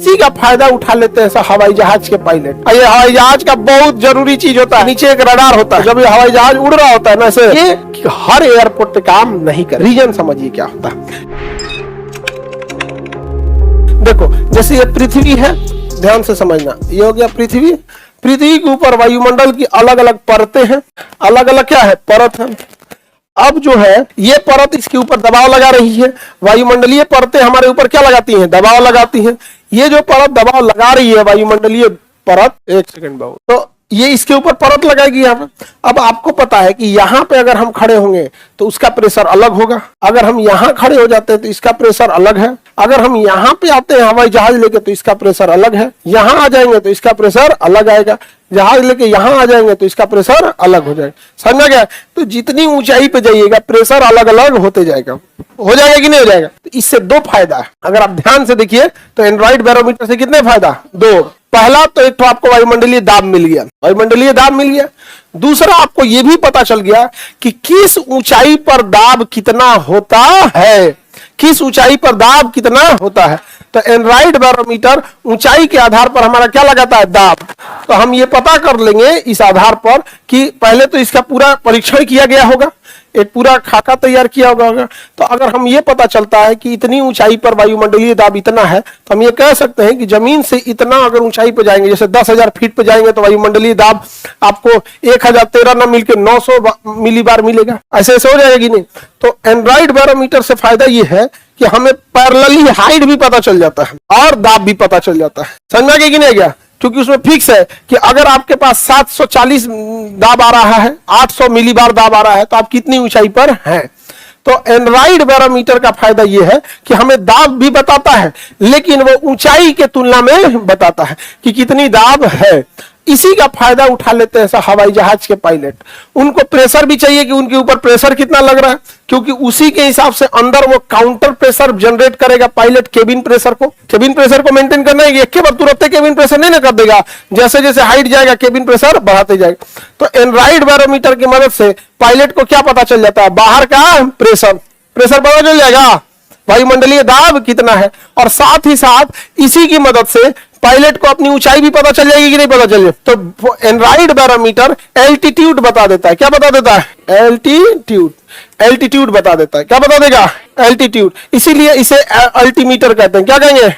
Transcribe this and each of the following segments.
इसी का फायदा उठा लेते हैं हवाई जहाज के पायलट। ये हवाई जहाज का बहुत जरूरी चीज होता है, नीचे एक रडार होता है। जब ये हवाई जहाज उड़ रहा होता है ना, ऐसे ये हर एयरपोर्ट पे काम नहीं कर। रीजन समझिए क्या होता है। देखो जैसे ये पृथ्वी है, ध्यान से समझना, ये हो गया पृथ्वी। पृथ्वी के ऊपर वायुमंडल की अलग अलग परतें हैं, अलग अलग क्या है, परत है। अब जो है ये परत इसके ऊपर दबाव लगा रही है। वायुमंडलीय परतें हमारे ऊपर क्या लगाती हैं, दबाव लगाती हैं। ये जो परत दबाव लगा रही है वायुमंडलीय परत, एक सेकंड बाबू, तो ये इसके ऊपर परत लगाएगी यहाँ पे। अब आपको पता है कि यहाँ पे अगर हम खड़े होंगे तो उसका प्रेशर अलग होगा, अगर हम यहाँ खड़े हो जाते हैं तो इसका प्रेशर अलग है, अगर हम यहाँ पे आते हैं हवाई जहाज लेके तो इसका प्रेशर अलग है, यहाँ आ जाएंगे तो इसका प्रेशर अलग आएगा, जहाज लेके यहाँ आ जाएंगे तो इसका प्रेशर अलग हो जाएगा। समझा गया? तो जितनी ऊंचाई पे जाइएगा प्रेशर अलग अलग होते जाएगा। हो जाएगा कि नहीं हो जाएगा? तो इससे दो फायदा है, अगर आप ध्यान से देखिए तो एंड्रॉइड बैरोमीटर से कितने फायदा, दो। पहला तो एक तो आपको वायुमंडलीय दाब मिल गया, वायुमंडलीय दाब मिल गया। दूसरा आपको यह भी पता चल गया कि किस ऊंचाई पर दाब कितना होता है, किस ऊंचाई पर दाब कितना होता है। तो एंड्रॉइड बैरोमीटर ऊंचाई के आधार पर हमारा क्या लगाता है, दाब। तो हम ये पता कर लेंगे इस आधार पर कि पहले तो इसका पूरा परीक्षण किया गया होगा, एक पूरा खाका तैयार किया होगा। तो अगर हम ये पता चलता है कि इतनी ऊंचाई पर वायुमंडलीय दाब इतना है, तो हम ये कह सकते हैं कि जमीन से इतना अगर ऊंचाई पर जाएंगे, जैसे 10,000 फीट पे जाएंगे तो वायुमंडलीय दाब आपको 1013 ना मिलकर 900 मिली बार मिलेगा। ऐसे ऐसे हो जाएगा कि नहीं? तो एंड्रॉइड बैरोमीटर से फायदा ये है कि हमें पैरेलली हाइट भी पता चल जाता है और दाब भी पता चल जाता है। समझ में आ गया कि नहीं गया? क्योंकि उसमें फिक्स है कि अगर आपके पास 740 दाब आ रहा है, 800 मिली बार दाब आ रहा है, तो आप कितनी ऊंचाई पर हैं। तो एंड्रॉइड बैरोमीटर का फायदा यह है कि हमें दाब भी बताता है, लेकिन वो ऊंचाई के तुलना में बताता है कि कितनी दाब है। इसी का फायदा उठा लेते हैं हवाई जहाज के पायलट। उनको प्रेशर भी चाहिए कि उनके ऊपर प्रेशर कितना लग रहा है, क्योंकि उसी के हिसाब से अंदर वो काउंटर प्रेशर जनरेट करेगा पायलट। केबिन प्रेशर को मेंटेन करना है, एक बार तुरंत केबिन प्रेशर नहीं ना कर देगा, जैसे जैसे हाइट जाएगा केबिन प्रेशर बढ़ाते जाएगा। तो एंड्रॉइड बैरोमीटर की मदद से पायलट को क्या पता चल जाता है, बाहर का प्रेशर पता चल जाएगा, वायुमंडलीय दाब कितना है। और साथ ही साथ इसी की मदद से पायलट को अपनी ऊंचाई भी पता चल जाएगी कि नहीं पता चल जाए। तो एंड्रॉइड बैरोमीटर एल्टीट्यूड बता देता है। क्या बता देता है? एल्टीट्यूड बता देता है। क्या बता देगा? एल्टीट्यूड। इसीलिए इसे अल्टीमीटर कहते हैं। क्या कहेंगे?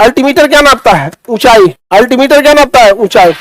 अल्टीमीटर क्या नापता है? ऊंचाई। अल्टीमीटर क्या नापता है? ऊंचाई।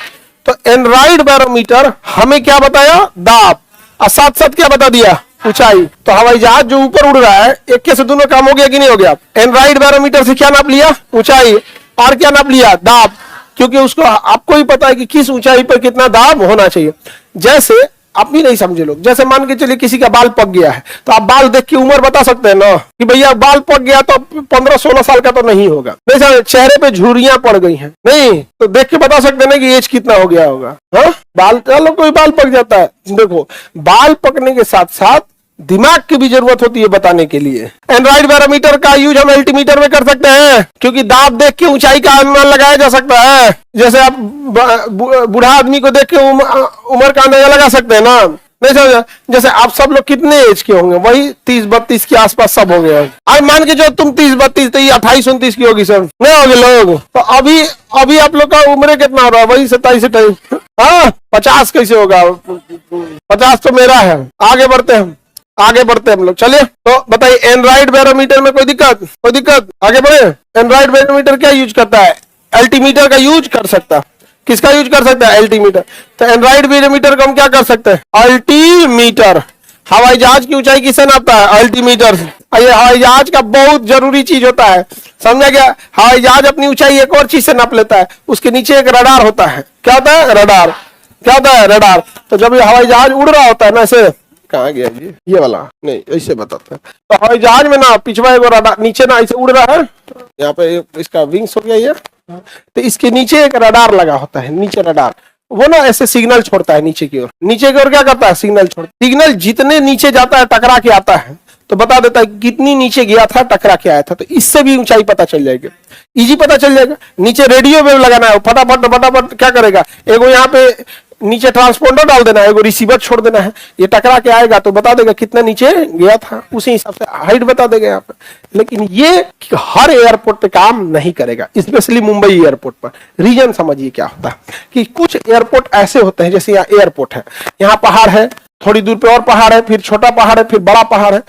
तो एंड्रॉइड बैरोमीटर हमें क्या बताया? दाब। और साथ साथ क्या बता दिया? ऊंचाई। तो हवाई जहाज जो ऊपर उड़ रहा है, एक के से दोनों काम हो गया कि नहीं हो गया? एंड्रॉइड बैरोमीटर से क्या नाप लिया? ऊंचाई। और क्या नाप लिया? दाब। क्योंकि उसको आपको ही पता है कि किस ऊंचाई पर कितना दाब होना चाहिए। जैसे आप भी नहीं समझे लोग, जैसे मान के चलिए किसी का बाल पक गया है, तो आप बाल देख के उम्र बता सकते हैं ना कि भैया बाल पक गया तो 15-16 साल का तो नहीं होगा। नहीं समझे? चेहरे पे झुर्रियां पड़ गई हैं, नहीं तो देख के बता सकते हैं ना कि एज कितना हो गया होगा। हाँ, बाल, चलो कोई बाल पक जाता है, देखो बाल पकने के साथ साथ दिमाग की भी जरूरत होती है बताने के लिए। एंड्रॉइड बैरोमीटर का यूज हम अल्टीमीटर में कर सकते हैं, क्योंकि दाब देख के ऊंचाई का अनुमान लगाया जा सकता है। जैसे आप बूढ़ा आदमी को देख के उम्र का अंदाजा लगा सकते हैं ना। नहीं समझा? जैसे आप सब लोग कितने एज के होंगे? वही 30-32 के आसपास सब होंगे। आज मान के जो तुम 30-32 तो ये 28-29 की होगी सर, नहीं होगे लोग। तो अभी आप लोग का उम्र कितना हो रहा है? वही 27-28। हाँ, 50 कैसे होगा? 50 तो मेरा है। आगे बढ़ते हैं हम लोग। चलिए तो बताइए, एंड्रॉइड बैरोमीटर में कोई दिक्कत? आगे बढ़े। एंड्रॉइड बैरोमीटर क्या यूज करता है? अल्टीमीटर का यूज कर सकता है। किसका यूज कर सकता है? अल्टीमीटर। तो एंड्रॉइड बैरोमीटर को हम क्या कर सकते हैं? अल्टीमीटर। हवाई जहाज की ऊंचाई किससे नापता है? अल्टीमीटर से। ये हवाई जहाज का बहुत जरूरी चीज होता है, समझा गया? हवाई जहाज अपनी ऊंचाई एक और चीज से नाप लेता है, उसके नीचे एक रडार होता है। क्या होता है? रडार। क्या होता है? रडार। तो जब ये हवाई जहाज उड़ रहा होता है ना, ऐसे कहाँ गया ये वाला, नहीं ऐसे बताते हैं। तो हवाई जहाज में ना पिछवा एक रडार, नीचे ना ऐसे उड़ रहा है, यहाँ पे इसका विंग्स हो गया ये, तो इसके नीचे एक रडार लगा होता है, नीचे रडार। वो ना ऐसे सिग्नल छोड़ता है नीचे की ओर। क्या करता है? सिग्नल छोड़ता। सिग्नल जितने नीचे जाता है टकरा के आता है, तो बता देता है कितनी नीचे गया था, टकरा के आया था। तो इससे भी ऊंचाई पता चल जाएगी, इजी पता चल जाएगा। नीचे रेडियो वेव लगाना है, फटाफट क्या करेगा? एगो यहाँ पे नीचे ट्रांसपोंडर डाल देना है, एगो रिसीवर छोड़ देना है, ये टकरा के आएगा तो बता देगा कितना नीचे गया था, उसी हिसाब से हाइट बता देगा यहाँ पे। लेकिन ये हर एयरपोर्ट पे काम नहीं करेगा, स्पेशली मुंबई एयरपोर्ट पर। रीजन समझिए क्या होता है कि कुछ एयरपोर्ट ऐसे होते हैं, जैसे यहाँ एयरपोर्ट है, यहाँ पहाड़ है, थोड़ी दूर पे और पहाड़ है, फिर छोटा पहाड़ है, फिर बड़ा पहाड़ है।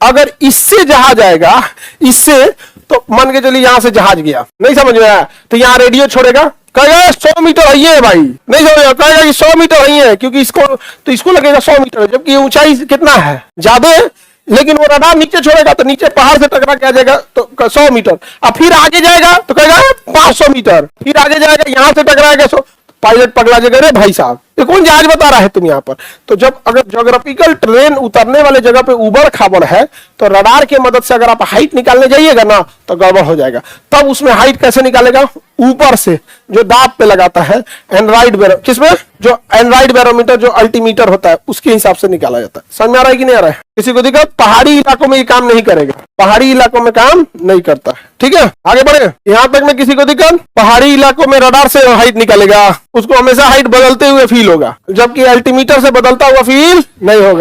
अगर इससे जहाज आएगा, इससे तो मान के चलिए यहां से जहाज गया, नहीं समझ में आया, तो यहाँ रेडियो छोड़ेगा, कहेगा 100 मीटर ही है भाई, नहीं समझ, कहेगा कि 100 मीटर ही है, क्योंकि इसको लगेगा 100 मीटर, जबकि ऊंचाई कितना है, ज्यादा है। लेकिन वो रडार नीचे छोड़ेगा तो नीचे पहाड़ से टकरा के आ जाएगा तो 100 मीटर, अब फिर आगे जाएगा तो कहेगा 500 मीटर, फिर आगे जाएगा यहां से टकराएगा 100, पायलट पगला जाएगा, रे भाई साहब ये कौन जहाज बता रहा है तुम यहाँ पर। तो जब अगर ज्योग्राफिकल ट्रेन उतरने वाले जगह पे उबड़ खाबड़ है तो रडार की मदद से अगर आप हाइट निकालने जाइएगा ना तो गड़बड़ हो जाएगा। तब उसमें हाइट कैसे निकालेगा, ऊपर से जो दांत पे लगाता है एंड्राइड बैरो, किसमें, जो एंड्राइड बैरोमीटर जो अल्टीमीटर होता है उसके हिसाब से निकाला जाता है। समझ में आ रहा है कि नहीं आ रहा है? किसी को दिक्कत? पहाड़ी इलाकों में ये काम नहीं करेगा, पहाड़ी इलाकों में काम नहीं करता, ठीक है। आगे बढ़े, यहां तक में किसी को दिक्कत? पहाड़ी इलाकों में रडार से हाइट निकालेगा, उसको हमेशा हाइट बदलते हुए फील होगा, जबकि अल्टीमीटर से बदलता हुआ फील नहीं होगा।